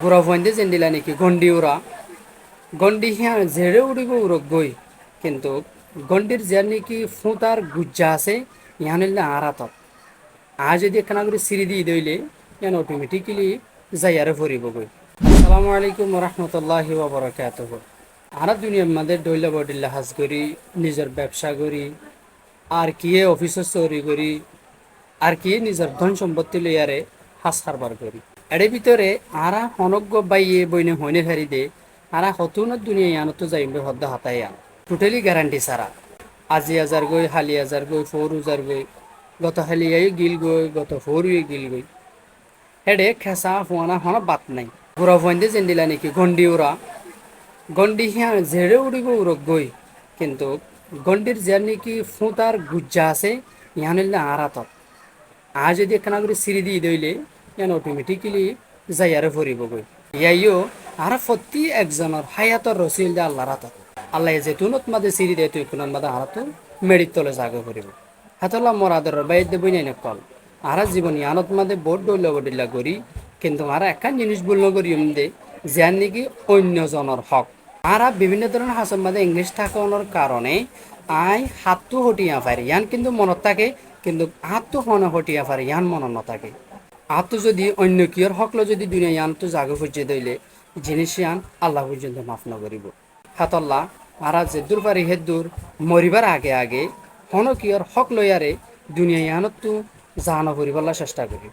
Gura fonde zendila niki gondi ura gondi hiya zere udigo urok goi কিন্তু গন্ডির যে নাকি ফুতার গুজ্জা আছে ইহানিলে আরাতত যদি একখানা করে সিঁড়ি দিয়ে দইলে ইয়ান অটোমেটিক্যালি যাইয়ারে ভরিব গই। আসসালামু আলাইকুম রহমতুল্লাহি ওয়া বারাকাতুহু। আরা দুনিয়ার মধ্যে ডইলা বডিল্লা হাজ করি, নিজের ব্যবসা করি, আর কিয়ে অফিসে চুরি করি, আর কিয়ে নিজের ধন সম্পত্তি লইয়ারে হাস হারবার করি। এর ভিতরে আরা অনজ্ঞ বাইয়ে বইনে হইনে ফেরি দে আরা হতুনত দুনিয়া ইয়ানত যাইবে হদ্দা হাতাইয়া টোটালি গ্যারান্টি সারা। আজি হাজার গই, হালি হাজার গই, 4,000 গই, গত হালিয়াই গিল গই, গত 4 গিল গই। হেডে খেসা ফুয়ানা হন বাত নাই। গুড়া ফন্দে জেন্দিলা নাকি গন্ডি উড়া গন্ডি হিয়া জেড়ে উড়িব উড়ক গই কিন্তু গন্ডির যে নাকি ফুতার গুজ্জা আছে ইহানিলে আরাতত যদি একখানা করে সিঁড়ি দিয়ে দইলে ইয়ান অটোমেটিক্যালি যাইয়ারে ভরিব গই। ইয়াইও আর প্রতি একজনের হায়াতর রসিল দে আল্লাহর হাতত। আল্লাহ যেতুনত মাঝে সিঁড়ি দেয় তুই কোন মাঝে হারাতো মেডির তলে জাগে ভরিব। হাতলা মোর আদরের বাইর দে বই নাই কল আরা জীবন ইয়ানত মাঝে বোট ডইল বডিল্লা করি কিন্তু আরা একখান জিনিস বলল করি দে যার নাকি অন্যজনের হক। আরা বিভিন্ন ধরনের হাসন মাঝে ইংলিশ থাকানোর কারণে হাতটো হটিয়া পারি ইয়ান কিন্তু মনত থাকে কিন্তু হাতটো হনে হটিয়া পারে ইয়ান মনত নথাকে। হাতটো যদি অন্য কিয়র হকলো যদি দুনিয়া ইয়ানটো জাগে খুঁজে দইলে জিনিস ইয়ান আল্লাহ পর্যন্ত মাফ নকরিব। হাতল্লা আরা যে দূর পারি হে দূর মরিবার আগে আগে হন কিয়র হক লইয়ারে দুনিয়া ইয়ানত তো জাহানো করিবার চেষ্টা করি।